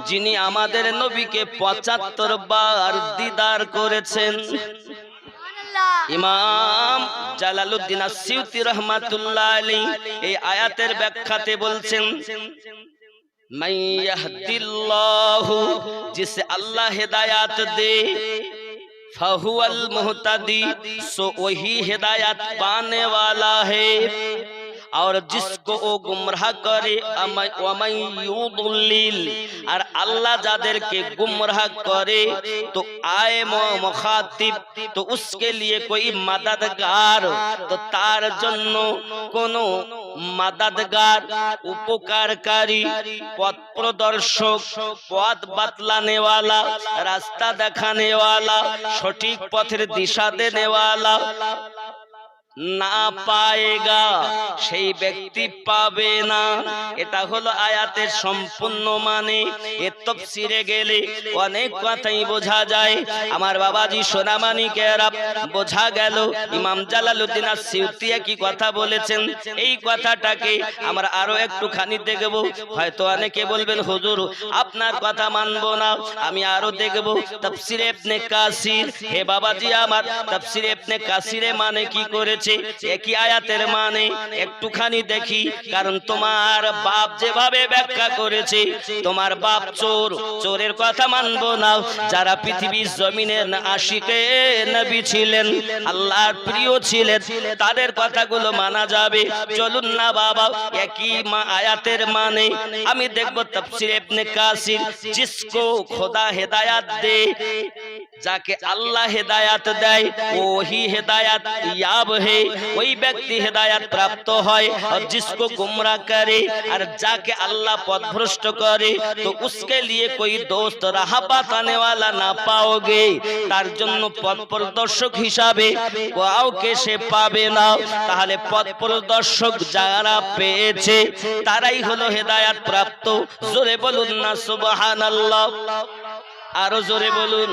যিনি আমাদের নবীকে ৭৫ বার দিদার করেছেন। ইমাম জালালউদ্দিন আসসিউতি রাহমাতুল্লাহ আলাইহি এই আয়াতের ব্যাখ্যাতে বলছেন, মান ইয়াহদিল্লাহু, जिसे अल्लाह हिदायत दे, फहुवल मुहतदी, सो वही हिदायत पाने वाला है। और जिसको वो गुमराह करे और अल्लाह जादेर के गुमराह करे तो आए मुखातिब, तो उसके लिए कोई मददगार, तो तार जन्नो कोनो मददगार, उपकारकारी, पथ प्रदर्शक, पथ बतलाने वाला, रास्ता देखाने वाला, सठीक पथेर दिशा देने वाला না পায়েগা, সেই ব্যক্তি পাবে না। এটা হলো আয়াতের সম্পূর্ণ মানে। এর তাফসীরে গেলে অনেক কথাই বোঝা যায়। আমার বাবাজি সোনামানিকেরা, বোঝা গেল ইমাম জালালউদ্দিন আসসিউতি কি কথা বলেছেন। এই কথাটাকে আমরা আরো একটুখানি দেখব। হয়তো অনেকে বলবেন হুজুর আপনার কথা মানবো না, আমি আরো দেখব তাফসীরে ইবনে কাসির। হে বাবাজি আমার, তাফসীরে ইবনে কাসিরে মানে কি করেছে, একই আয়াতের মানে একটুখানি দেখি। কারণ তোমার বাপ যেভাবে ব্যাখ্যা করেছে, তোমার বাপ চোর, চোরের কথা মানবো না। যারা পৃথিবীর জমিনের আশিকে নবী ছিলেন, আল্লাহর প্রিয় ছিলেন, তাদের কথাগুলো মানা যাবে। চলুন না বাবা একই আয়াতের মানে আমি দেখব তাফসীরে ইবনে কাসির। जिसको खुदा हिदायत दे, যাকে আল্লাহ হেদায়াত দেয়, ওহি হেদায়াত ইয়াব হে, ওই ব্যক্তি হেদায়াত প্রাপ্ত হয়। আর जिसको गुमराह करे, আর যাকে আল্লাহ পথভ্রষ্ট করে, তো उसके लिए कोई दोस्त राह बताने वाला ना पाओगे, তার জন্য পথ প্রদর্শক হিসাবে কাউকে সে পাবে না। তাহলে পথ প্রদর্শক যারা পেয়েছে তারাই হলো হেদায়াত প্রাপ্ত। জোরে বলুন না সুবহানাল্লাহ, আরো জোরে বলুন।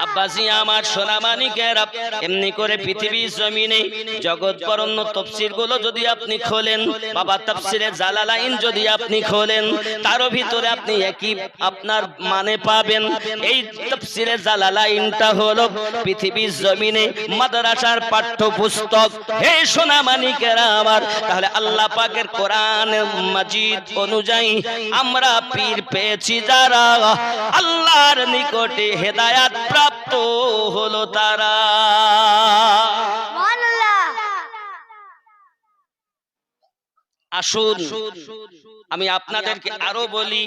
আব্বাসি আমার সোনামানিকেরা, এমনি করে পৃথিবীর জমিনে জগৎ বরণ্য তাফসীর গুলো যদি আপনি খোলেন, বাবা তাফসীরে জালালাইন যদি আপনি খোলেন, তারও ভিতরে আপনি একই আপনার মানে পাবেন। এই তাফসীরে জালালাইনটা হলো পৃথিবীর জমিনে মাদ্রাসার পাঠ্যপুস্তক। হে সোনামানিকেরা আমার, তাহলে আল্লাহ পাকের কোরআন মাজিদ অনুযায়ী আমরা পীর পেয়েছি যারা, আল্লাহর নিকটে হেদায়াত প্রাপ্ত হলো তারা। আসুন আমি আপনাদেরকে আরো বলি,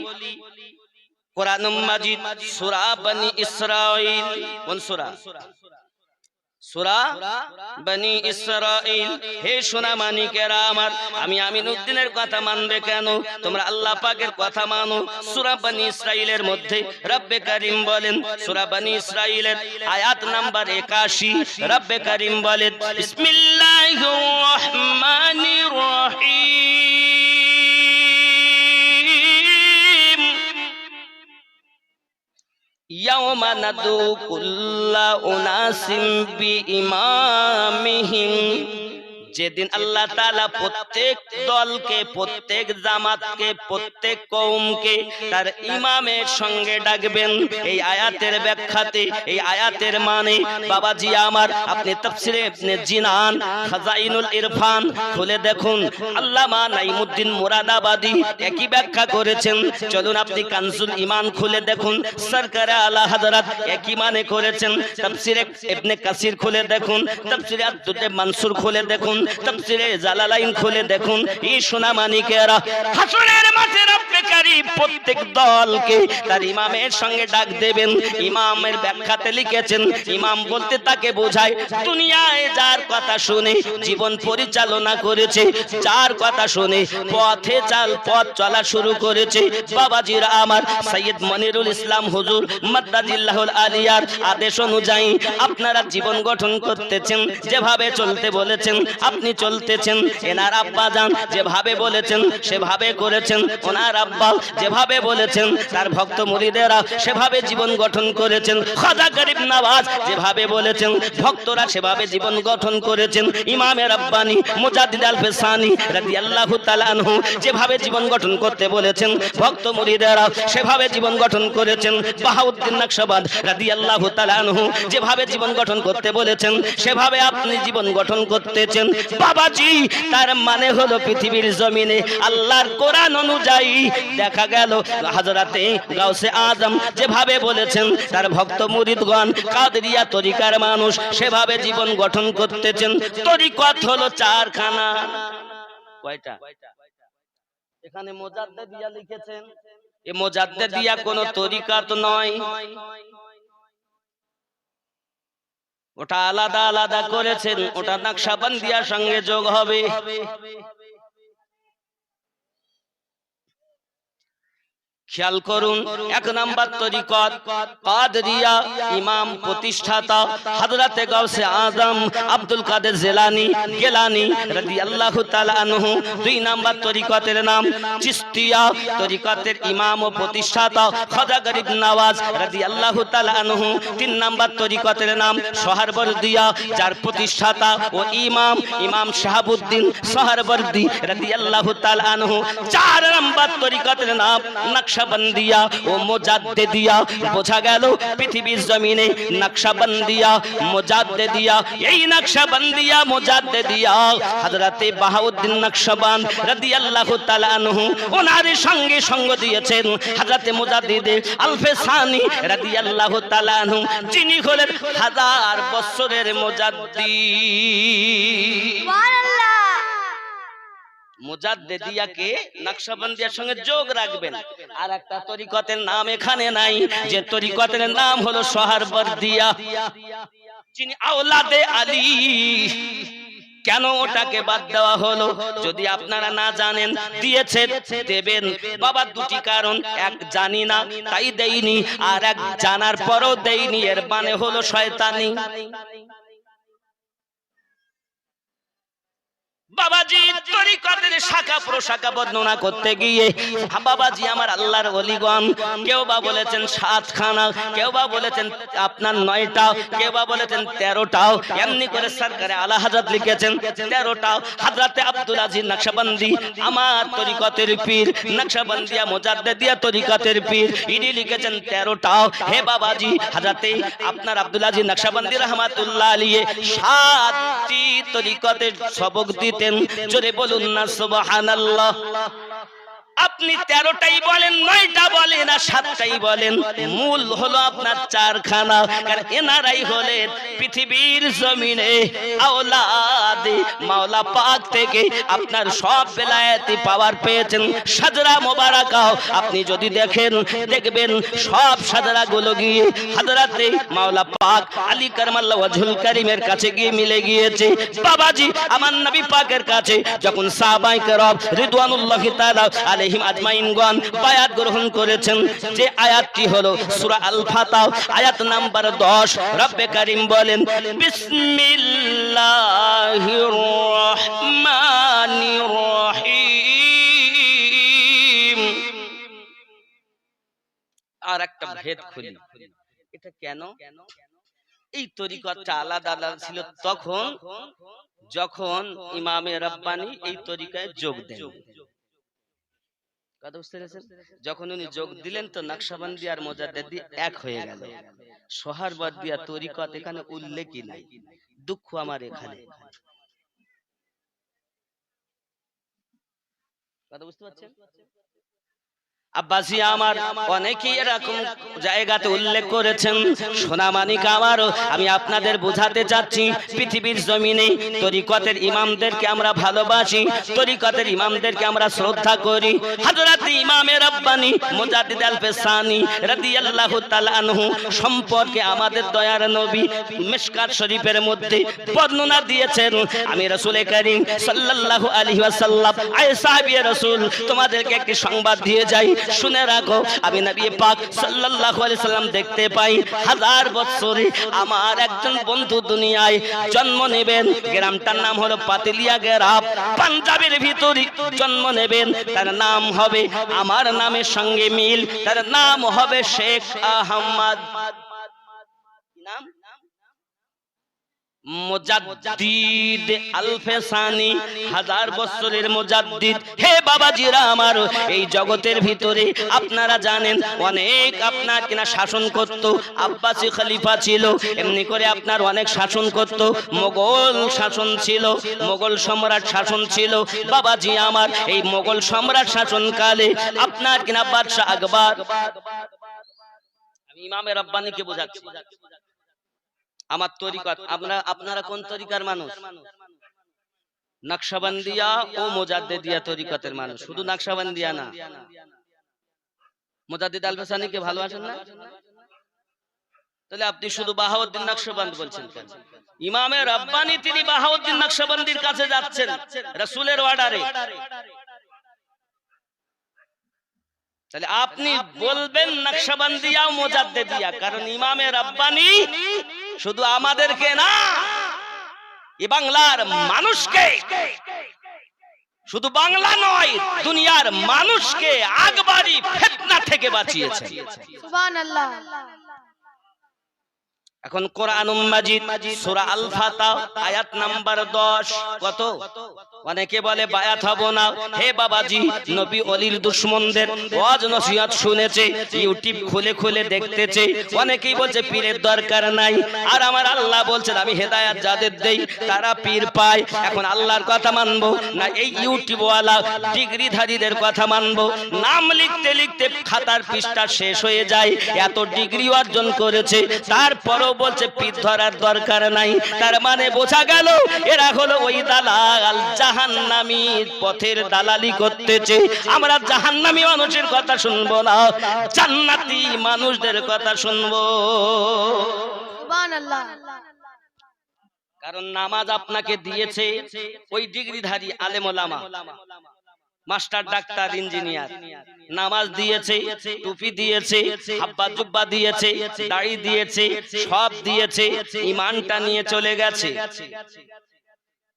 কোরআন মাজিদ সূরা বনি ইসরাঈল, কোন সূরা? সূরা বনি ইসরাঈল। হে সোনামানিকেরা আমার, আমি আমিনউদ্দিনের কথা মানবে কেন? তোমরা আল্লাহ পাকের কথা মানো। সূরা বনি ইসরাঈলের মধ্যে রব্বে কারীম বলেন, সূরা বনি ইসরাঈলের আয়াত নাম্বার ৮১, রব্বে কারীম বলেন, বিসমিল্লাহির রহমানির রহিম, ইয়াওমা নাদু কুল্লা উনাসিম বিইমামিহিম, যেদিন আল্লাহ তাআলা প্রত্যেক দলকে, প্রত্যেক জামাতকে, প্রত্যেক কওমকে তার ইমামের সঙ্গে ডাকবেন। এই আয়াতের ব্যাখ্যাতে, এই আয়াতের মানে বাবাজি আমার, আপনি তাফসীরে ইবনে জিনান খাজাইনুল ইরফান খুলে দেখুন, আল্লামা নাঈমুদ্দিন মুরাদাবাদী একই ব্যাখ্যা করেছেন। চলুন আপনি কানজুল ঈমান খুলে দেখুন, সরকারে আলা হযরত একই মানে করেছেন। তাফসীরে ইবনে কাসির খুলে দেখুন, তাফসীরে আব্দুল মানসুর খুলে দেখুন, তাফসীরে জালালাইন খুলে দেখুন। এই সোনামানিকেরা, হাসরের মাঠে রব্বে কারীম প্রত্যেক দলকে তার ইমামের সঙ্গে ডাক দেবেন। ইমামের ব্যাখ্যাতে লিখেছেন, ইমাম বলতে তাকে বোঝায় দুনিয়ায় যার কথা শুনে জীবন পরিচালনা করেছে, যার কথা শুনে পথ চলা শুরু করেছে। বাবাজিরা আমার, সৈয়দ মনিরুল ইসলাম হুজুর মাদ্দাজিল্লাহুল আলিয়ার আদেশ অনুযায়ী আপনারা জীবন গঠন করতেছেন, যেভাবে চলতে বলেছেন আপনি চলতেছেন। এনার আব্বা জান যেভাবে বলেছেন সেভাবে করেছেন, ওনার আব্বা যেভাবে যেভাবে বলেছেন তার ভক্ত মুরিদেরা সেভাবে জীবন গঠন করেছেন। খাজা গরিব নওয়াজ যেভাবে বলেছেন ভক্তরা সেভাবে জীবন গঠন করেছেন। ইমামে রাব্বানি মুজাদ্দিদ আল-ফিসানি রাদিয়াল্লাহু তাআলা আনহু যেভাবে জীবন গঠন করতে বলেছেন ভক্ত মুরিদেরা সেভাবে জীবন গঠন করেছেন। বাহাউদ্দিন নকশবন্দ রাদিয়াল্লাহু তাআলা আনহু যেভাবে জীবন গঠন করতে বলেছেন সেভাবে আপনি জীবন গঠন করতেছেন। বাবাজি তার মানে হলো পৃথিবীর জমিনে আল্লাহর কোরআন অনুযায়ী দেখা গেল হযরতে গাউসে আজম যেভাবে বলেছেন তার ভক্ত মুরিদগণ কাদেরিয়া তরিকার মানুষ সেভাবে জীবন গঠন করতেছেন। তরিকত হলো চারখানা। কয়টা? এখানে মুজাদ্দিদিয়া লিখেছেন। এই মুজাদ্দিদিয়া কোনো তরিকত নয়, ওটা আলাদা আলাদা করেছেন, ওটা নকশবন্দিয়ার সঙ্গে যোগ হবে। খেয়াল করুন, এক নাম্বার তরিকত কাদেরিয়া, ইমাম প্রতিষ্ঠাতা হযরতে গাউসে আজম আব্দুল কাদের জিলানী গিলানী রাদিয়াল্লাহু তাআলা আনহু। দুই নাম্বার তরিকতের নাম চিশতিয়া, তরিকতের ইমাম ও প্রতিষ্ঠাতা খাজা গরিব নওয়াজ রাদিয়াল্লাহু তাআলা আনহু। তিন নাম্বার তরিকতের নাম সোহরাওয়ার্দিয়া, যার প্রতিষ্ঠাতা ও ইমাম ইমাম শাহাবুদ্দিন সোহরাওয়ার্দী রাদিয়াল্লাহু তাআলা আনহু। চার নাম্বার তরিকতের নাম নকশবন্দিয়া ও মুজাদ্দিদিয়া। বোঝা গেল পৃথিবীর জমিনে নকশবন্দিয়া মুজাদ্দিদিয়া, এই নকশবন্দিয়া মুজাদ্দিদিয়া হযরতে বাহাউদ্দিন নকশবন্দ রাদিয়াল্লাহু তাআলা আনহু, ওনার সঙ্গে সঙ্গ দিয়েছেন হযরতে মুজাদ্দিদ আল-ফিসানি রাদিয়াল্লাহু তাআলা আনহু, যিনি হলেন 1000 বছরের মুজাদ্দিদ। সুবহানাল্লাহ। মুজাদ্দিদিয়াকে নকশবন্দিয়ার সঙ্গে যোগ রাখবেন। আর একটা তরিকতের নাম এখানে নাই, যে তরিকতের নাম হলো সোহরাওয়ার্দিয়া, যিনি আওলাদে আলী। কেন ওটাকে বাদ দেওয়া হলো যদি আপনারা না জানেন? দিয়েছে দেবেন বাবা, দুটি কারণ। এক জানি না তাই দেইনি, আর এক জানার পরও দেইনি, এর মানে হলো শয়তানি। বাবাজি তরিকতের শাখা প্রশাখা বর্ণনা করতে গিয়ে বাবাজি আমার আল্লাহর ওলিগণ কেউ বা বলেছেন 7 খানা, কেউ বা বলেছেন আপনার 9টা, কেউ বা বলেছেন 13টাও। এমনি করে সরকারে আলা হযরত লিখেছেন 13টাও। হযরতে আব্দুল আজিজ নকশবন্দি আমার তরিকতের পীর, নকশবন্দিয়া মুজাদ্দিদিয়া তরিকতের পীর, ইনি লিখেছেন 13টাও। হে বাবাজি হযরতে আপনার আব্দুল আজিজ নকশবন্দি রাহমাতুল্লাহ আলাইহি 7টি তরিকতের সবক দিতেন। জোরে বলুন না সুবহানাল্লাহ। আপনি 13টাই বলেন, 9টা বলেন, আর 7টাই বলেন, মূল হলো আপনার 4 খানা। কারণ এনারাই হলেন পৃথিবীর জমিনে আওলাদে মাওলা পাক থেকে আপনার সব বেলায়েতি পাওয়ার পেয়েছেন। সাজরা মোবারকাও আপনি যদি দেখেন দেখবেন সব সাজরাগুলো গিয়ে হযরতে মাওলা পাক আলী কারমাল্লাহু ওয়াজহুল কারীমের কাছে গিয়ে মিলে গিয়েছে। বাবাজি আমার নবী পাকের কাছে যখন সাহাবায়ে কেরাম রিদওয়ানুল্লাহি তাআলা আলাইহিম আজমাইনগণ বায়াত গ্রহণ করেছেন, যে আয়াতটি হলো সূরা আল ফাতহ আয়াত নাম্বার 10। রব্বে কারীম বলেন বিসমিল্লাহির রহমানির রহিম। আর একটা ভেদ খুলি, এটা কেন? এই তরিকতটা আলাদা আলাদা ছিল তখন যখন ইমামে রাব্বানি এই তরিকায় যোগ দেন। কথা বুঝতে পেরেছেন? যখন উনি যোগ দিলেন তো নকশবন্দি আর মুজাদ্দিদি এক হয়ে গেল। সোহরাওয়ার্দিয়া তরিকত এখানে উল্লেখই নাই। দুঃখ আমার এখানে। কথা বুঝতে পারছেন? আব্বাসি আমার অনেকেই এরকম জায়গাতে উল্লেখ করেছেন। সোনামানিক আমারও আমি আপনাদের বোঝাতে চাচ্ছি, পৃথিবীর জমিনে তরিকতের ইমামদেরকে আমরা ভালোবাসি, তরিকতের ইমামদেরকে আমরা শ্রদ্ধা করি। হযরত ইমামে রাব্বানি মুজাদ্দিদ আল-ফিসানি রাদিয়াল্লাহু তাআলা আনহু সম্পর্কে আমাদের দয়ার নবী মিশকাত শরীফের মধ্যে বর্ণনা দিয়েছেন। আমি রাসূল কারীম সাল্লাল্লাহু আলাইহি ওয়াসাল্লাম আয় সাহাবী রাসূল তোমাদেরকে একটি সংবাদ দিয়ে যাই, শুনে রাখো, আমি নবী পাক সাল্লাল্লাহু আলাইহি সাল্লাম দেখতে পাই 1000 বছরে আমার একজন বন্ধু দুনিয়ায় জন্ম নেবেন। গ্রামটার নাম হলো পাতিলিয়া গ্রাম, পাঞ্জাবের ভিতরে জন্ম নেবেন। তার নাম হবে আমার নামের সঙ্গে মিল, তার নাম হবে শেখ আহমদ। নাম মুজাদ্দিদ আলফেসানি, 1000 বছরের মুজাদ্দিদ। হে বাবাজিরা আমার, এই জগতের ভিতরে আপনারা জানেন অনেক আপনার কিনা শাসন করত, আব্বাসি খলিফা ছিল, এমনি করে আপনার অনেক শাসন করত, মোগল শাসন ছিল, মোগল সম্রাট শাসন ছিল। বাবাজি আমার, এই মোগল সম্রাট শাসনকালে আপনার কিনা বাদশাহ আকবর, আমি ইমামে রব্বানিকে বোঝাচ্ছি আমার তরিকত। আপনারা কোন তরিকার মানুষ? নকশবন্দিয়া ও মুজাদ্দিদিয়া তরিকতের মানুষ। শুধু নকশবন্দিয়া না, মুজাদ্দিদ আলফেসানিকে ভালোবাসেন না? তাহলে আপনি শুধু বাহাউদ্দিন নকশবন্দ বলছেন কেন? ইমামে রব্বানি তিনি বাহাউদ্দিন নকশবন্দির কাছে যাচ্ছেন রাসূলের অর্ডারে। তাহলে আপনি বলবেন নকশবন্দিয়া ও মুজাদ্দিদিয়া, কারণ ইমামে রব্বানি শুধু আমাদেরকে না, এই বাংলার মানুষকে, শুধু বাংলা নয় দুনিয়ার মানুষকে আকবরী ফিতনা থেকে বাঁচিয়েছে। সুবহানাল্লাহ। এখন কোরআনুল মাজিদ সূরা আল ফাতহ আয়াত নাম্বার 10। কত? অনেকে বলে বায়াত হব না। হে বাবাজি, নবী ওলির দুশমনদের ওয়াজ নসিহত শুনেছে, ইউটিউব খুলে খুলে দেখতেছে, অনেকেই বলছে পীরের দরকার নাই। আর আমার আল্লাহ বলছেন আমি হেদায়েত যাদের দেই তারা পীর পায়। এখন আল্লাহর কথা মানবো না এই ইউটিউব ওয়ালা ডিগ্রিধারীদের কথা মানবো? নাম লিখতে লিখতে খাতার পৃষ্ঠা শেষ হয়ে যায়, এত ডিগ্রি অর্জন করেছে, তারপরও বলছে পীর ধরার দরকার নাই। তার মানে বোঝা গেল এরা হলো ওই দালাল, জাহান্নামী পথের দালালি করতেছে। আমরা জাহান্নামী মানুষের কথা শুনবো না, জান্নাতি মানুষদের কথা শুনবো। সুবহানাল্লাহ। কারণ নামাজ আপনাকে দিয়েছে ওই ডিগ্রিধারী আলেম ওলামা, মাস্টার, ডাক্তার, ইঞ্জিনিয়ার। নামাজ দিয়েছে, টুপি দিয়েছে, হাব্বা জুব্বা দিয়েছে, দাড়ি দিয়েছে, সব দিয়েছে, ঈমানটা নিয়ে চলে গেছে।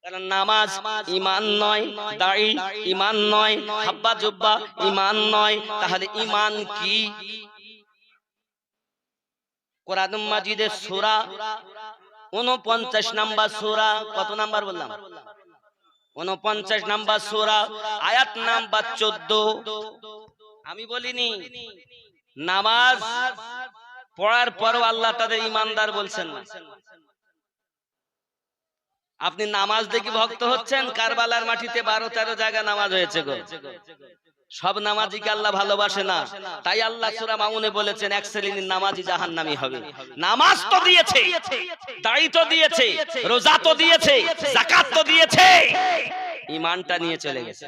কারণ নামাজ ঈমান নয়, দাড়ি ঈমান নয়, হাব্বা জুব্বা ঈমান নয়। তাহলে ঈমান কি? কোরআনুল মাজিদের সূরা 49 নাম্বার সূরা, কত নাম্বার বললাম? 49 নাম্বার সূরা, আয়াত নাম্বার 14। আমি বলিনি নামাজ পড়ার পরও আল্লাহ তাদের ঈমানদার বলছেন না। আপনি নামাজ দেখি ভক্ত হচ্ছেন, কারবালার মাটিতে 12-13 জায়গায় নামাজ হয়েছে গো। সব নামাজিকে আল্লাহ ভালোবাসে না, তাই আল্লাহ সূরা মাউনে বলেছেন এক শ্রেণীর নামাজি জাহান্নামী হবে। নামাজ তো দিয়েছে, দাড়ি তো দিয়েছে, রোজা তো দিয়েছে, যাকাত তো দিয়েছে, ঈমানটা নিয়ে চলে গেছে।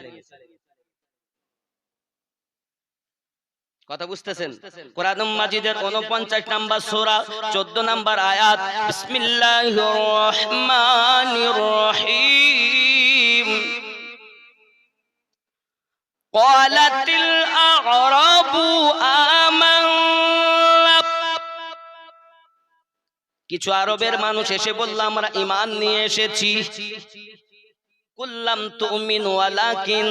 কথা বুঝতেছেন? কোরআনুল মাজিদের 49 নাম্বার সূরা 14 নাম্বার আয়াত, বিসমিল্লাহির রহমানির রহিম, ক্বালাতিল আ'রাবু আমান্না। কিছু আরবের মানুষ এসে বলল আমরা ঈমান নিয়ে এসেছি। কুল্লাম তুমিনু ওয়ালাকিন,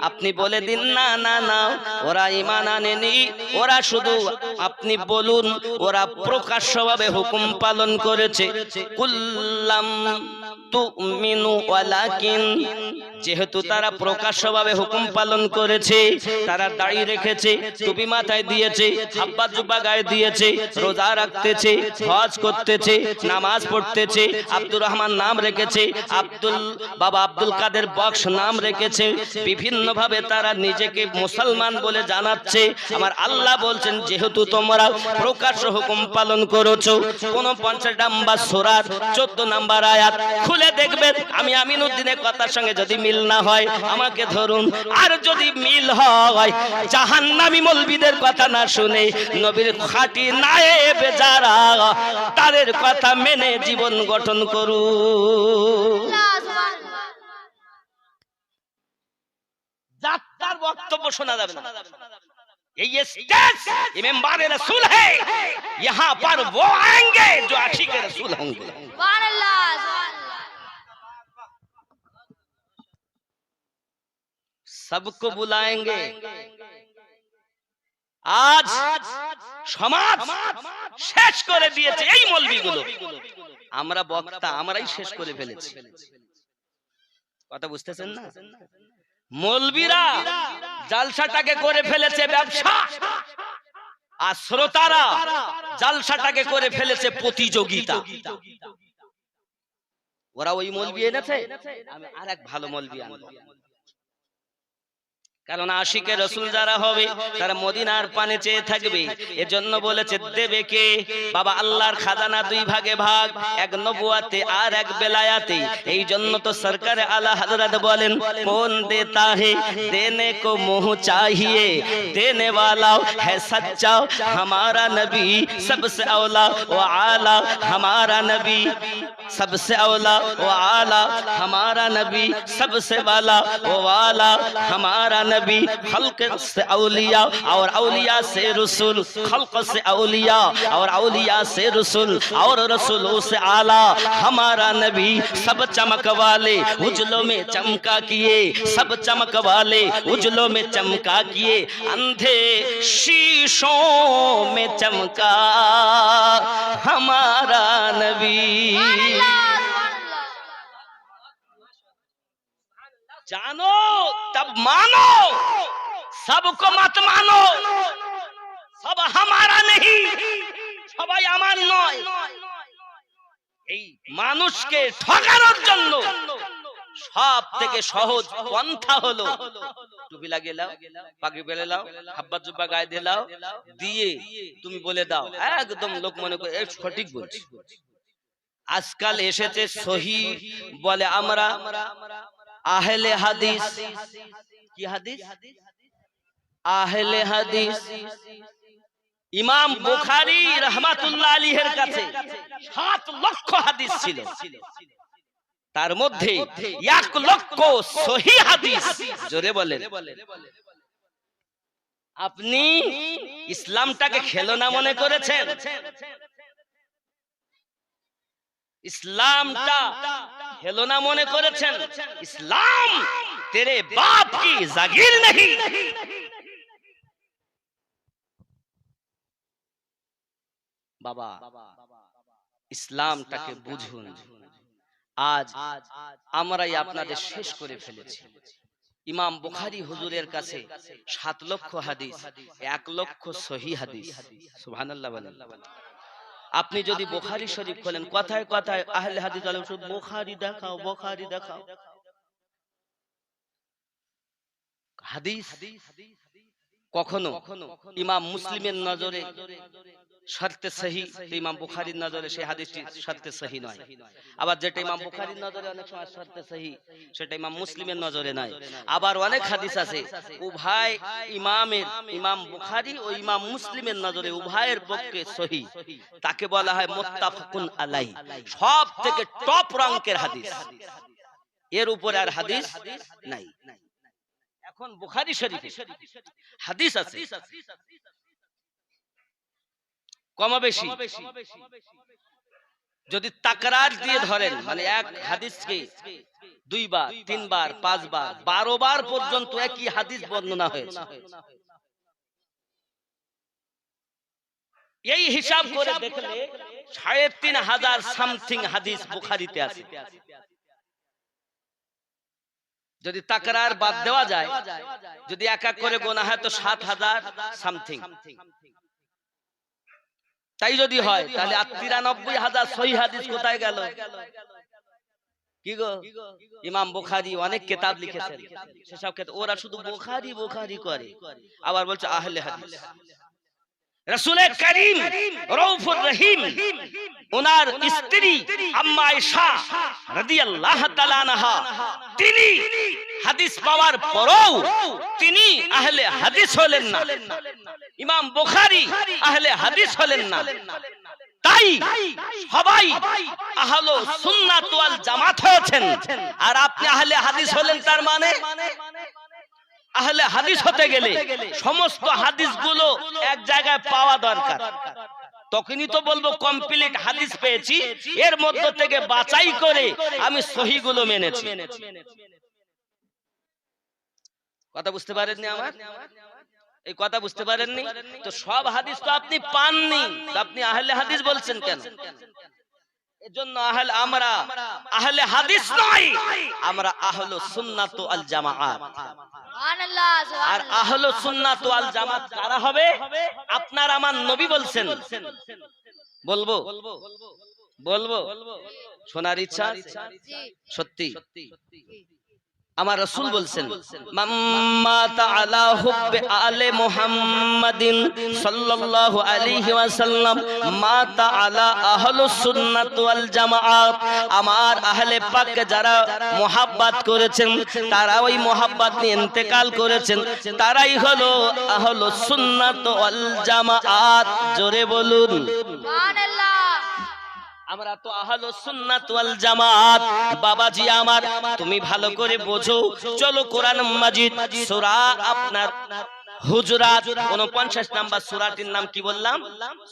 আপনি বলে দিন না না না, ওরা ঈমান আনেনি, ওরা শুধু আপনি বলুন ওরা প্রকাশ্যভাবে হুকুম পালন করেছে। কুল্লাম তুমিনু ওয়ালাকিন, যেহেতু তারা প্রকাশ্যভাবে হুকুম পালন করেছে, তারা দাড়ি রেখেছে, টুপি মাথায় দিয়েছে, হাব্বা জুব্বা গায়ে দিয়েছে, রোজা রাখতেছে, হজ করতেছে, নামাজ পড়তেছে, আব্দুর রহমান নাম রেখেছে, বাবা আব্দুল কাদের বক্স নাম রেখেছে, বিভিন্ন ভাবে তারা নিজেকে মুসলমান বলে জানাচ্ছে। আমার আল্লাহ বলছেন যেহেতু তোমরা প্রকাশ্য হুকুম পালন করেছো, 49 নাম্বার সূরার 14 নাম্বার আয়াত খুলে দেখবেন। আমি আমিনউদ্দিনের কথার সঙ্গে যদি মিল না হয় আমাকে ধরুন, আর যদি মিল হয় জাহান্নামী মৌলবীদের কথা না শুনে নবীর খাঁটি নায়েব যারা তাদের কথা মেনে জীবন গঠন করুন। যাত্রার বক্তব্য শোনা যাবে না। ये स्टेज ये मेंबर रसूल है, यहाँ पर वो आएंगे जो आशिक रसूल होंगे। सुभान अल्लाह, सुभान अल्लाह। सबको बुलाएंगे। आज সমাজ শেষ করে দিয়েছে এই মৌলবীগুলো। আমরা বক্তা আমরাই শেষ করে ফেলেছি। কথা বুঝতেছেন না? মৌলবীরা জালসাটাকে করে ফেলেছে ব্যবসা, আর শ্রোতারা জালসাটাকে করে ফেলেছে প্রতিযোগিতা। ওরা ওই মৌলবী এনেছে, আমি আরেক ভালো মৌলবী আনবো। কারণ আশিকে রসুল যারা হবে তারা মদিনার পানে চেয়ে থাকবে। এজন্য বলেছে দেবে কে? বাবা আল্লাহর খাজানা দুই ভাগে ভাগ, এক নবুয়াতে আর এক বেলায়াতে। এই জন্য তো সরকার আলা হযরত বলেন কোন দেতা হে দেনে কো মোহ চাহিয়ে, দেনে वाला है सच्चा हमारा नबी, सबसे औला व आला हमारा नबी, सबसे औला व आला हमारा नबी, सबसे वाला व वाला हमारा नबी। खल्क से औलिया और औलिया से रसूल, खल्क से औलिया और औलिया से रसूल, और रसूलों से आला हमारा नबी। सब चमक वाले उजलों में चमका किए, सब चमक वाले उजलों में चमका किए, अंधे शीशों में चमका हमारा नबी। जानो तब मानो, सबको मत मानो। सब हमारा नहीं, সবাই আমার নয়। এই মানুষকে ঠকানোর জন্য সব থেকে সহজ পন্থা হলো টুপি লাগিয়ে লাও, পাগড়ি বেলে লাও, হাব্বা জুব্বা গায়ে দিয়ে লাও, দিয়ে তুমি বলে দাও একদম লোক মনে করে এই সঠিক বলছি। আজকাল এসেছে সহি বলে আমরা আহলে হাদিস। কি হাদিস? আহলে হাদিস। ইমাম বুখারী রাহমাতুল্লাহ আলাইহির কাছে 7 লক্ষ হাদিস ছিল, তার মধ্যে 1 লক্ষ সহিহ হাদিস। জোরে বলেন। আপনি ইসলামটাকে খেলনা মনে করেছেন? ইসলামটা খেলনা মনে করেছেন? ইসলাম তেরে বাপ কি জাগির नहीं। বাবা ইসলামটাকে বুঝুন। আজ আমরাই আপনাদের শেষ করে ফেলেছি। ইমাম বুখারী হুজুরের কাছে 7 লক্ষ হাদিস, 1 লক্ষ সহিহ হাদিস। সুবহানাল্লাহ বলেন। আপনি যদি বুখারী শরীফ খোলেন, কথায় কথায় আহলে হাদিস আলেম শুধু বুখারী দেখাও, বুখারী দেখাও। হাদিস কখনো ইমাম মুসলিমের নজরে শর্তে সহি, ইমাম বুখারীর নজরে সেই হাদিসটি শর্তে সহি নয়। আবার যেটা ইমাম বুখারীর নজরে অনেক সময় শর্তে সহি, সেটা ইমাম মুসলিমের নজরে নয়। আবার অনেক হাদিস আছে উভয় ইমামের, ইমাম বুখারী ও ইমাম মুসলিমের নজরে উভয়ের পক্ষে সহি, তাকে বলা হয় মুত্তাফাকুন আলাইহি, সব থেকে টপ র‍্যাঙ্কের হাদিস। এর উপরে আর হাদিস নাই। এখন বুখারী শরীফে হাদিস আছে কম বেশি, যদি তাকরার দিয়ে ধরেন, মানে এক হাদিসকে 2 বার 3 বার 5 বার 12 বার পর্যন্ত একই হাদিস বর্ণনা হয়েছে। এই হিসাব করে দেখলে 3500 সামথিং হাদিস বুখারীতে আছে। যদি তাকরার বাদ দেওয়া যায়, যদি এক এক করে গোনা হয় তো 7000 সামথিং। তাই যদি হয় তাহলে 93000 সহিহ হাদিস কোথায় গেল? কি গো, ইমাম বুখারী অনেক কিতাব লিখেছেন, সেসব ক্ষেত্রে ওরা শুধু বুখারী বুখারী করে, আবার বলছে আহলে হাদিস। রাসূল করিম রউফুর রহিম ওনার স্ত্রী আম্মা আয়েশা রাদিয়াল্লাহু তাআলা আনহা, তিনি হাদিস পাওয়ার পরও তিনি আহলে হাদিস হলেন না। ইমাম বুখারী আহলে হাদিস হলেন না। তাই সবাই আহলে সুন্নাত ওয়াল জামাত হয়েছেন, আর আপনি আহলে হাদিস হলেন। তার মানে আহলে হাদিস হতে গেলে সমস্ত হাদিসগুলো এক জায়গায় পাওয়া দরকার। তখনই তো বলবো কমপ্লিট হাদিস পেয়েছি, এর মধ্য থেকে বাছাই করে আমি সহিগুলো মেনেছি। কথা বুঝতে পারেননি আমার? এই কথা বুঝতে পারেননি তো? সব হাদিস তো আপনি পাননি, তো আপনি আহলে হাদিস বলছেন কেন? এজন্য আমরা আহলে হাদিস নই, আমরা আহলুস সুন্নাত ওয়াল জামাআত। সুবহানাল্লাহ, আর সুবহানাল্লাহ। আহলুস সুন্নাত ওয়াল জামাত কারা হবে? আপনার আমার নবী বলছেন। বলবো বলবো শোনার ইচ্ছা জি, সত্যি? জি। আমার রাসূল বলছেন, মাম্মা তাআলা হুব্বে আলে মুহাম্মাদিন সাল্লাল্লাহু আলাইহি ওয়াসাল্লাম মা তাআলা আহলুস সুন্নাত ওয়াল জামাআত। আমার আহলে পাক যারা মোহাব্বত করেছেন, তারা ওই মোহাব্বত নিয়ে ইন্তেকাল করেছেন, তারাই হলো আহলুস সুন্নাত ওয়াল জামাআত। জোরে বলুন সুবহানাল্লাহ। আমরা তো আহলুস সুন্নাত ওয়াল জামাত। বাবাজি আমার, তুমি ভালো করে বোঝো। চলো কোরআন মাজিদ সূরা আপনার হুজরাত 49 নাম্বার সূরাটির নাম কি বললাম?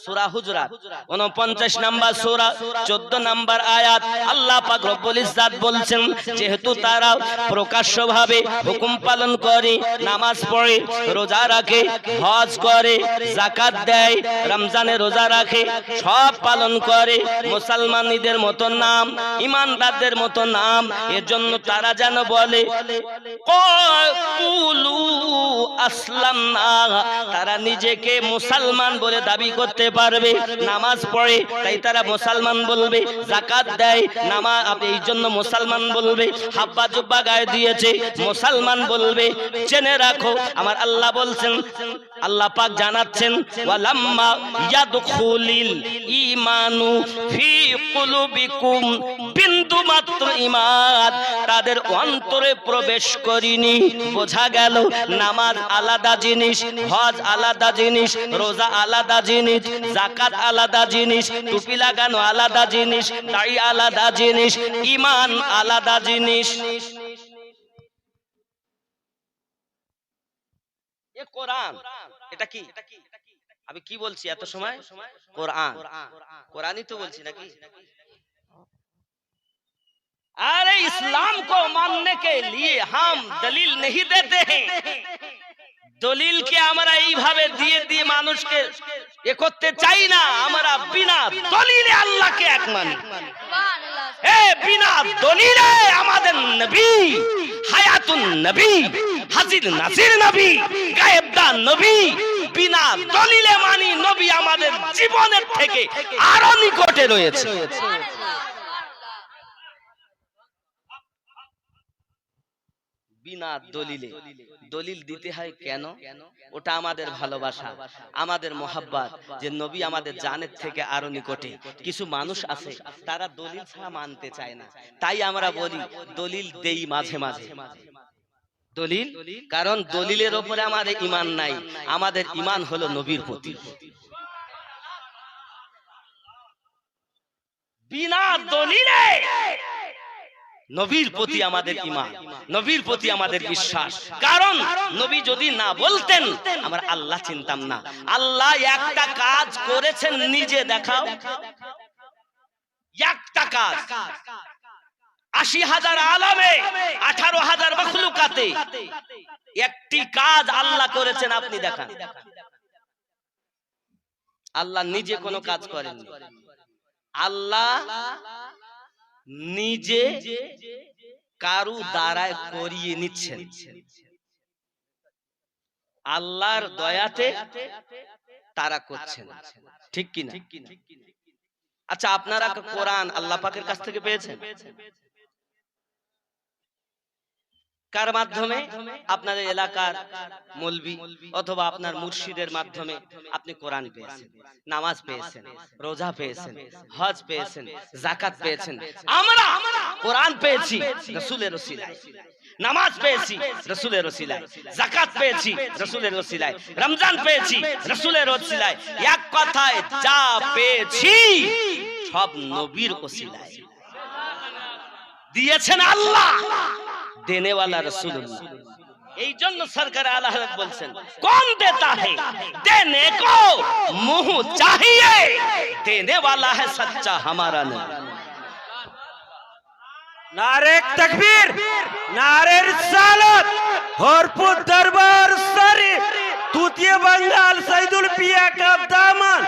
সূরা হুজরাত 49 নাম্বার সূরা 14 নাম্বার আয়াত। আল্লাহ পাক রব্বুল ইজ্জাত বলছেন, যেহেতু তারা প্রকাশ্যভাবে হুকুম পালন করে, নামাজ পড়ে, রোজা রাখে, হজ করে, যাকাত দেয়, রমজানে রোজা রাখে, সব পালন করে, মুসলমানদের মতো নাম, ঈমানদারদের মতো নাম, এজন্য তারা যেন বলে কুলু আসলাম না। তারা নিজেকে মুসলমান বলে দাবি করতে পারবে, নামাজ পড়ে তাই তারা মুসলমান বলবে, যাকাত দেয় নামাজ এই জন্য মুসলমান বলবে, হাব্বা জুব্বা গায়ে দিয়েছে মুসলমান বলবে। জেনে রাখো আমার আল্লাহ বলছেন, আল্লাহ পাক জানাচ্ছেন, ওয়ালাম্মা ইয়াদখুলিল ঈমানু ফি কুলুবিকুম, বিন্দু মাত্র ঈমান তাদের অন্তরে প্রবেশ করিনি। বোঝা গেল নামাজ আলাদা জিনিস, হজ আলাদা জিনিস, রোজা আলাদা জিনিস, যাকাত আলাদা জিনিস, টুপি লাগানো আলাদা জিনিস, দাড়ি আলাদা জিনিস, ঈমান আলাদা জিনিস। এ কোরআন, এটা কি? আমি কি বলছি এত সময়? কোরআন, কোরআনই তো বলছি নাকি? अरे इस्लाम को मानने के लिए हम दलील नहीं देते हैं। দলিল কে আমরা এইভাবে দিয়ে দিয়ে মানুষকে এ করতে চাই না। আমরা বিনা দলিলে আল্লাহকে এক মানি। সুবহানাল্লাহ। এ বিনা দলিলে আমাদের নবী, হায়াতুন নবী, হাজির নাজির নবী, গায়েবদার নবী, বিনা দলিলে মানি। নবী আমাদের জীবনের থেকে আরো নিকটে রয়েছে। সুবহানাল্লাহ, সুবহানাল্লাহ। বিনা দলিলে। দলিল দিতে হয় কেন? ওটা আমাদের ভালোবাসা, আমাদের মোহাব্বত, যে নবী আমাদের জানের থেকে আরো নিকটে। কিছু মানুষ আছে তারা দলিল ছাড়া মানতে চায় না, তাই আমরা বলি দলিল দেই মাঝে মাঝে। দলিল, কারণ দলিলের উপরে আমাদের ঈমান নাই। আমাদের ঈমান হলো নবীর প্রতি। বিনা দলিলে নবীর প্রতি আমাদের ঈমান, নবীর প্রতি আমাদের বিশ্বাস। কারণ নবী যদি না বলতেন আমরা আল্লাহ চিনতাম না। আল্লাহ একটা কাজ করেছেন, নিজে দেখাও একটা কাজ। ৮০,০০০ আলামে, ১৮,০০০ মখলুকাতে একটি কাজ আল্লাহ করেছেন, আপনি দেখান। আল্লাহ নিজে কোনো কাজ করেননি। আল্লাহ নিজে কারু দ্বারায় করিয়ে নিচ্ছেন। আল্লাহর দয়াতে তারা করছেন, ঠিক কিনা? আচ্ছা, আপনারা কোরআন আল্লাহ পাকের কাছ থেকে পেয়েছেন? কার মাধ্যমে? আপনাদের এলাকার মৌলবি অথবা আপনার মুর্শিদের মাধ্যমে আপনি কোরআন পেয়েছেন, নামাজ পেয়েছেন, রোজা পেয়েছেন, হজ পেয়েছেন, যাকাত পেয়েছেন। আমরা কোরআন পেয়েছি রাসূলের ওসিলায়, নামাজ পেয়েছি রাসূলের ওসিলায়, যাকাত পেয়েছি রাসূলের ওসিলায়, রমজান পেয়েছি রাসূলের ওসিলায়। এক কথায় যা পেয়েছি সব নবীর ওসিলায় দিয়েছেন আল্লাহ। দেনেওয়ালা রাসূলুল্লাহ। এই জন্য সরকার আলা হযরত বলছেন कौन देता है देने को मुंह चाहिए देने वाला है सच्चा हमारा नहीं नारे तकबीर नारे रिसालत हरपुर दरबार शरीफ तूतिया बंगाल सईदुल पिया का दामन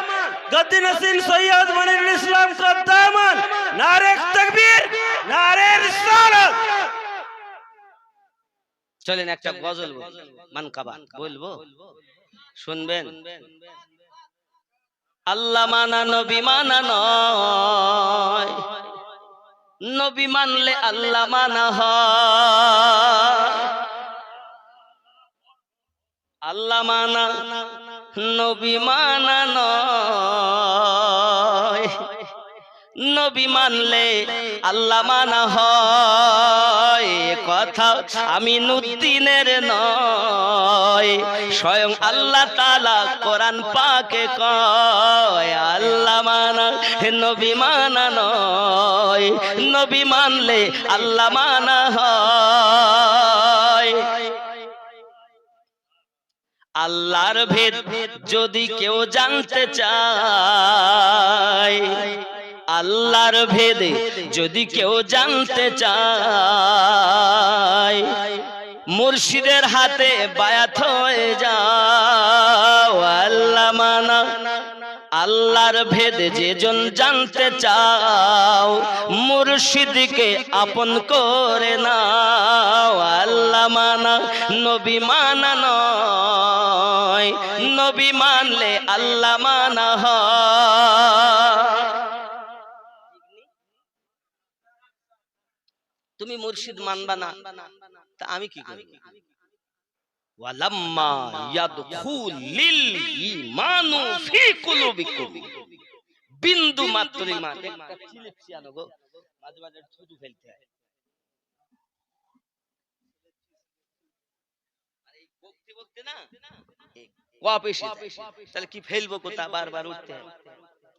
गद्दी नसीन सैयद मनिरुल इस्लाम का दामन नारे तकबीर नारे रिसालत চলেন একটা গজল মানকাবা বলবো শুনবেন আল্লাহ মানা নবী মানা নয় নবী মানলে আল্লাহ মানা হয় আল্লাহ মানা নবী মানা নয় নবী মানলে আল্লাহ মানা হয় কথা আমিনুদ্দিনের নয় স্বয়ং আল্লাহ তাআলা কোরআন পাকে কয় আল্লাহ মানা নবী মানা নয় নবী মানলে আল্লাহ মানা হয় আল্লাহর ভেদ যদি কেউ জানতে চায় আল্লাহর ভেদে যদি কেউ জানতে চায় মুর্শিদের হাতে বায়াত হয়ে যাও আল্লাহ মানা আল্লাহর ভেদে যেজন জানতে চাও মুর্শিদকে আপন করে নাও আল্লাহ মানা নবী মানা নয় নবী মানলে আল্লাহ মানা হয় তুমি মুর্শিদ মানবা না তা আমি কি করব ওয়ালাম্মা ইয়াদখুলিল ঈমানু ফি কুলুবিকুম বিন্দু মাত্র ঈমান একটা চিলিপসি আনো গো মাঝে মাঝে ছুটু ফেলতে হয় আরে এই বকতে বকতে না ওয়াপ এসে তাহলে কি ফেলবো কোথা বারবার উঠতে হয়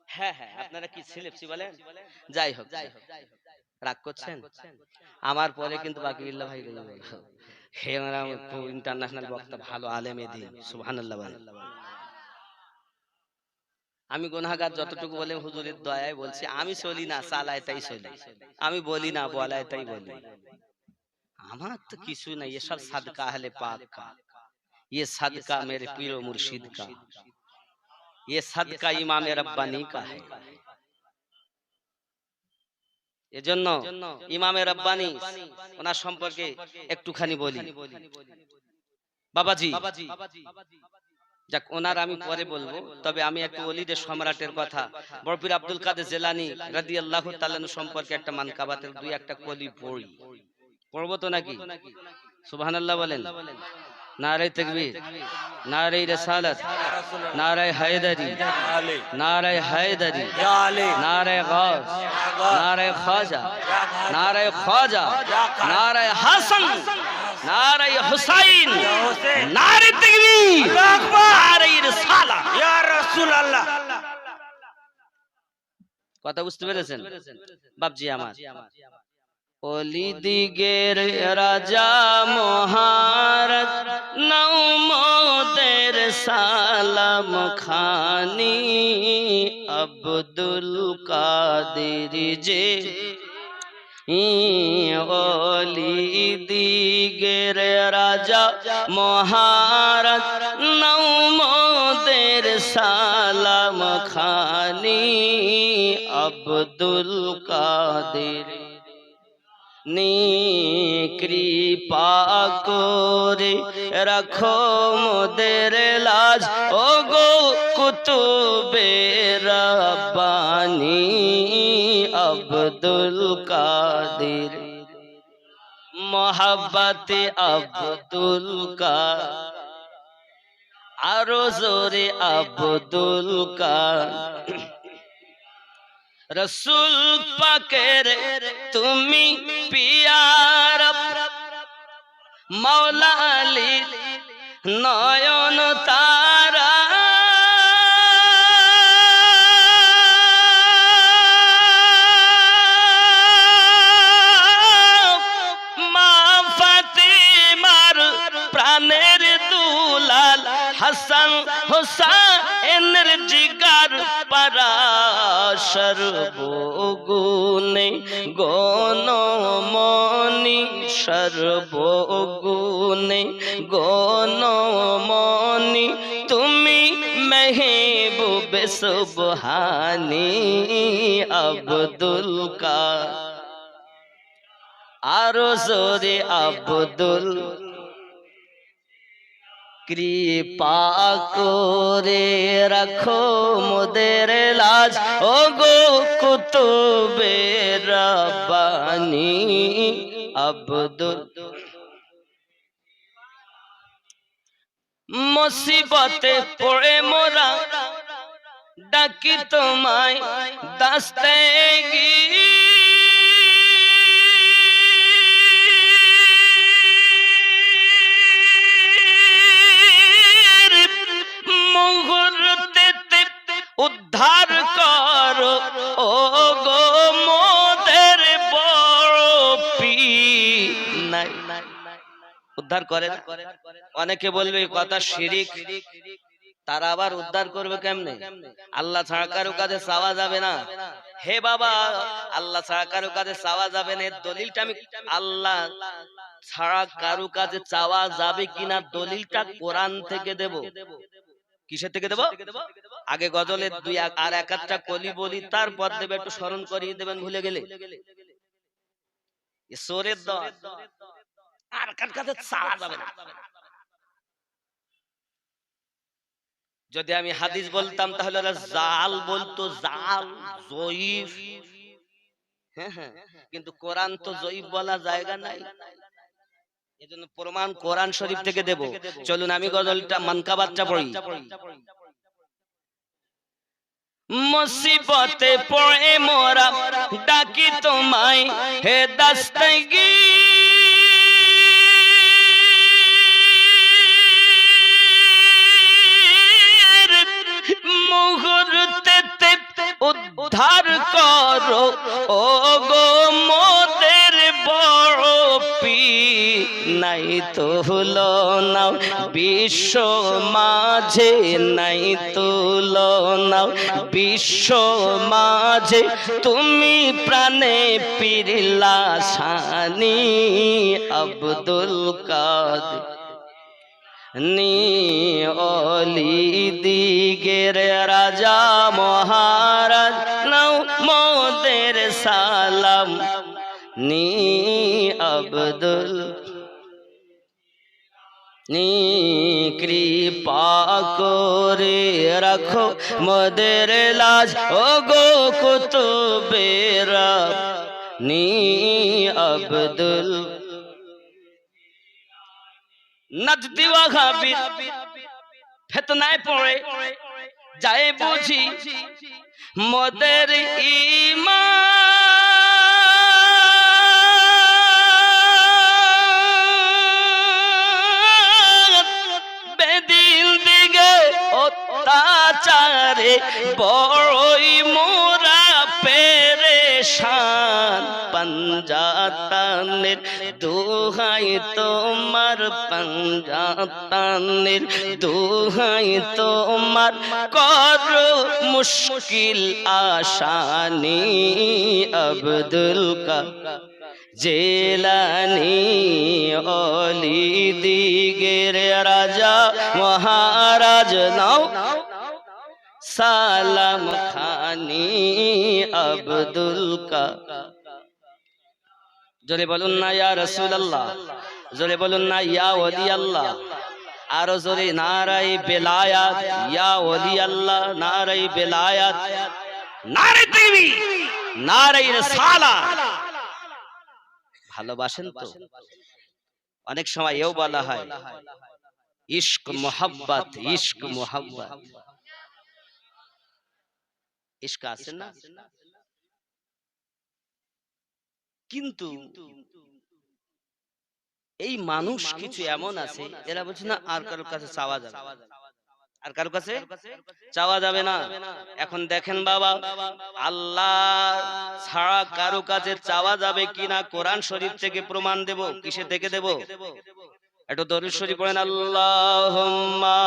হ্যাঁ হ্যাঁ আপনারা কি চিলিপসি বলেন যাই হোক রাগ করছেন আমার পরে কিন্তু বাকিউল্লাহ ভাই হে ইন্টারন্যাশনাল বক্তা ভালো আলেমে দিন সুবহানাল্লাহ বলেন আমি গুনাহগার যতটুকু বলে হুজুরের দয়ায় বলছি আমি চলি না চালায় তাই চলি আমি বলি না বলায় তাই বলি আমার তো কিছু নাই এসব সাদকা আহলে পাক কা ये सदका मेरे पीरो मुर्शिद का ये सदका इमाम रब्बानी का है এজন্য ইমামে রব্বানি ওনার সম্পর্কে একটুখানি বলি বাবাজি যাক ওনার আমি পরে বলবো তবে আমি একটু ওলিদের সম্রাটের কথা বড় পীর আব্দুল কাদের জিলানী রাদিয়াল্লাহু তাআলা সম্পর্কে একটা মানকাবাতের দুই একটা কলি পড়ি পড়বো তো নাকি সুবহানাল্লাহ বলেন नारे तकबीर नारे रसालत नारे हैदरी नारे हैदरी नारे गौस नारे ख्वाजा नारे ख्वाजा नारे हसन नारे हुसैन नारे तकबीर नारे रसालत या रसूल अल्लाह কথা বুঝতে পেরেছেন বাপজি আমার ওলিদিগের রাজা মহারাজ নৌমদের সালাম খানি আব্দুল কাদের যে ওলিদিগের রাজা মহারাজ নৌমদের সালাম খানি আব্দুল কাদের নি কৃপা করে রাখো মোদের লাজ ও গো কুতুবে রব্বানি আব্দুল কাদের মোহাব্বতে আব্দুল কাদের আরো জোরে আব্দুল কাদের রসুল পাকের তুমি পিয়ার মাওলা আলী নয়ন তারা মা ফাতিমার এনার্জিগার পারা সর্বগুণে গণমনি সর্বগুণে গণমনি তুমি মেহবুব সুবহানি আব্দুল কাদের আরো জোরে আব্দুল কৃপা করে রাখো মোদের লাজ ও গো কুতুবে রব্বানি আব্দুল মুসিবতে পড়ে মোরা ডাকি তোমায় দাস্তেগীর উদ্ধার করো ও গো মোদের বড় পীর নাই উদ্ধার করে না। অনেকে বলবে এই কথা শিরিক, তারা আবার উদ্ধার করবে কেমনে? আল্লাহ ছাড়া কারো কাছে চাওয়া যাবে না। হে বাবা, আল্লাহ ছাড়া কারো কাছে চাওয়া যাবে না, এর দলিলটা আমি আল্লাহ ছাড়া কারো কাছে চাওয়া যাবে কিনা দলিলটা কোরআন থেকে দেব। কিসের থেকে দেব? আগে গজলের দুই আর এক একটা কলি বলি, তারপর দেবে, একটু স্মরণ করিয়ে দেবেন ভুলে গেলে। সোরের দল আর কার কাছে চাওয়া যাবে না। যদি আমি হাদিস বলতাম তাহলে ওরা জাল বলতো, জাল জয়ীফ। হ্যাঁ, কিন্তু কোরআন তো জয়ীফ বলা জায়গা নাই, এজন্য প্রমাণ কোরআন শরীফ থেকে দেব। চলুন আমি গজলটা মানকাবাতটা পড়ি। মুসিবতে পড়ে মোরা ডাকি তোমায় হে দাস্তাগীর মুহূর্তে উদ্ধার করো ও গো মোদের বড় পীর নাই তুলনা বিশ্ব মাঝে, নাই তুলনা বিশ্ব মাঝে, তুমি প্রাণে পীরলা শানি আব্দুল কাদের নি অলি দিগের রাজা মহারাজ নাও মোদের সালাম নি আব্দুল নি কৃপা করে রাখো মোদের লাজ ও গো কুতুবে রব্বানি আব্দুল নাজদি ওয়াহাবি ফিতনায় পড়ে যায় বুঝি মোদের ঈমান বেদিন দিগে অত্যাচারে বড়ই মোরা পেরেশান পঞ্জাতানের দোহাই তোমার, পঞ্জাতানের দোহাই তোমার, করো মুশকিল আসানি আব্দুল কাদের জেলানি অলি দিগের রাজা মহারাজ নাও সালাম খানি আব্দুল কাদের। জোরে বলুন না ইয়া রাসূলুল্লাহ, জোরে বলুন না ইয়া ওলি আল্লাহ, আরো জোরে নারায়ে বেলায়াত ইয়া ওলি আল্লাহ, নারায়ে বেলায়াত, নারায়ে তাকবীর, নারায়ে রিসালাত। ভালোবাসেন তো? অনেক সময় এও বলা হয় ইশক মোহাব্বত, ইশক মোহাব্বত। ইশক আছে না? কিন্তু এই মানুষ কিছু এমন আছে এরা বলছে না আর কারোর কাছে চাওয়া যাবে, আর কারোর কাছে চাওয়া যাবে না। এখন দেখেন বাবা, আল্লাহ ছাড়া কারো কাছে চাওয়া যাবে কিনা কোরআন শরীফ থেকে প্রমাণ দেব। কিসে থেকে দেব? একটু দরুদ শরীফ পড়েন। আল্লাহুম্মা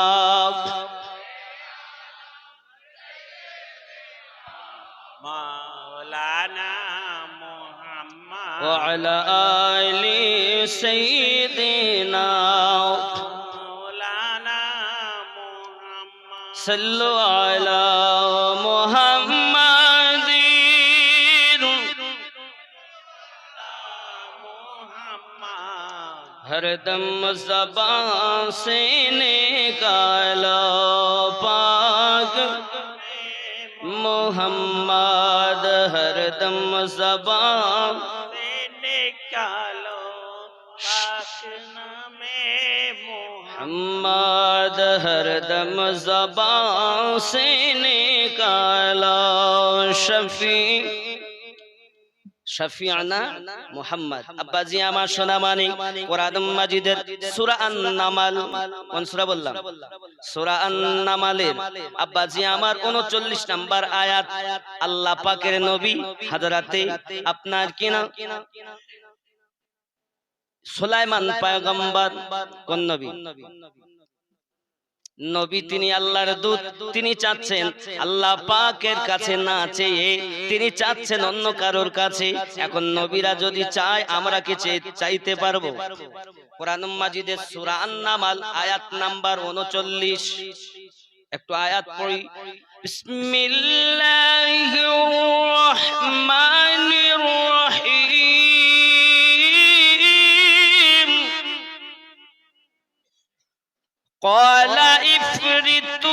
মাওলানা মুহাম্মদ وعلى آل سيدنا মাওলানা মুহাম্মদ صلوا على محمد हर दम ज़बान से निकालो पाक मोहम्मद हर दम ज़बान निकालो पाक नामे मोहम्मद हर दम ज़बान से निकालो शफी शफियाना मुहम्मद अब्बाजी আমার সোনা মানি কোরআন মাজিদের সূরা আন-নামাল কোন সূরা বললাম সূরা আন-নামালের আব্বাজি আমার 39 নাম্বার আয়াত আল্লাহ পাকের নবী হযরতে আপনার কিনা সুলাইমান পয়গম্বর কোন নবী নবী তিনি আল্লাহর দূত তিনি চাচ্ছেন আল্লাহ পাকের কাছে না চেয়ে তিনি চাচ্ছেন অন্য কারোর কাছে এখন নবীরা যদি চায় আমরা কি চাইতে পারবো কোরআন মাজিদের সূরা আন-নামাল আয়াত নাম্বার 39 একটু আয়াত পড়ি বিসমিল্লাহির রহমানির রহিম قال إفريت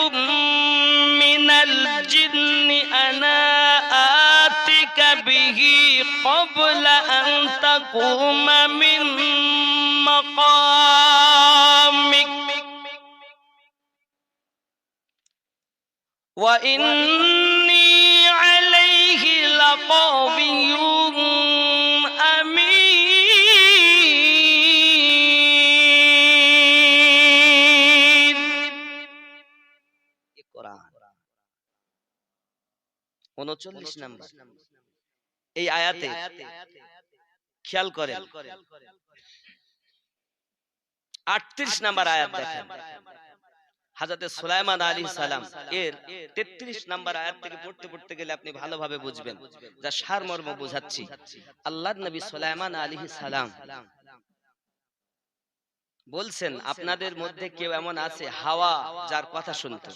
من الجن أنا آتك به قبل أن تقوم من مقامك وإني عليه لقوي কোরআন 39 নাম্বার এই আয়াতে খেয়াল করেন 38 নাম্বার আয়াত দেখেন হযরত সুলাইমান আলাইহিস সালাম এর 33 নাম্বার আয়াত থেকে পড়তে গেলে আপনি ভালোভাবে বুঝবেন যা সারমর্ম বোঝাচ্ছি আল্লাহর নবী সুলাইমান আলাইহিস সালাম বলছেন আপনাদের মধ্যে কেউ এমন আছে হাওয়া যার কথা শুনতো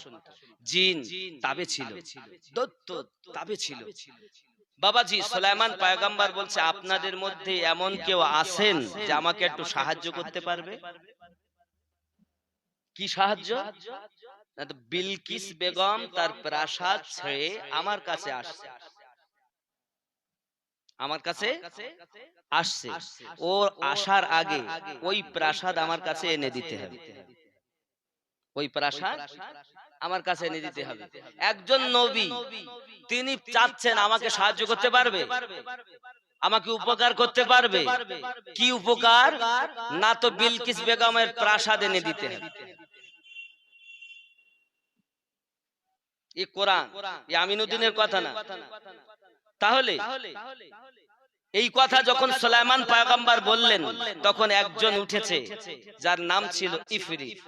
জিন তাবে ছিল দৈত্য তাবে ছিল বাবাজি সুলাইমান পয়গম্বর বলছে আপনাদের মধ্যে এমন কেউ আছেন যে আমাকে একটু সাহায্য করতে পারবে কি সাহায্য না তো বিলকিস বেগম তার প্রাসাদ ছেড়ে আমার কাছে আসছে আমার কাছে আসছে ও আসার আগে ওই প্রাসাদ আমার কাছে এনে দিতে হবে ওই প্রাসাদ আমার কাছে এনে দিতে হবে একজন নবী তিনি চাচ্ছেন আমাকে সাহায্য করতে পারবে আমাকে উপকার করতে পারবে কি উপকার না তো বিলকিস বেগমের প্রাসাদ এনে দিতে হবে এই কোরআন এই আমিনুদ্দিনের কথা না তাহলে এই কথা যখন সুলাইমান পয়গম্বর বললেন তখন একজন উঠেছে যার নাম ছিল ইফরিত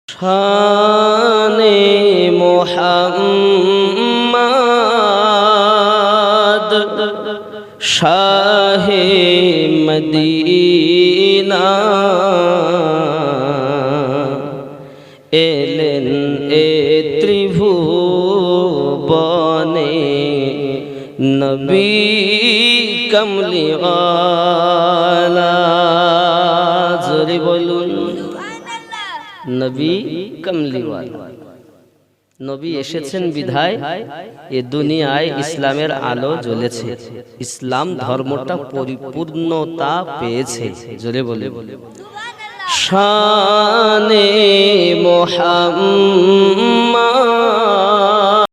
শানে মুহাম্মদ শাহে মদিনা এলেন এ ত্রিভুবনে নবী কমলিওয়ালা জোরে বলুন নবী কমলিওয়ালা নবী এসেছেন বিধায় এ দুনিয়ায় ইসলামের আলো জ্বলেছে ইসলাম ধর্মটা পরিপূর্ণতা পেয়েছে জোরে বলে শানে মুহাম্মদ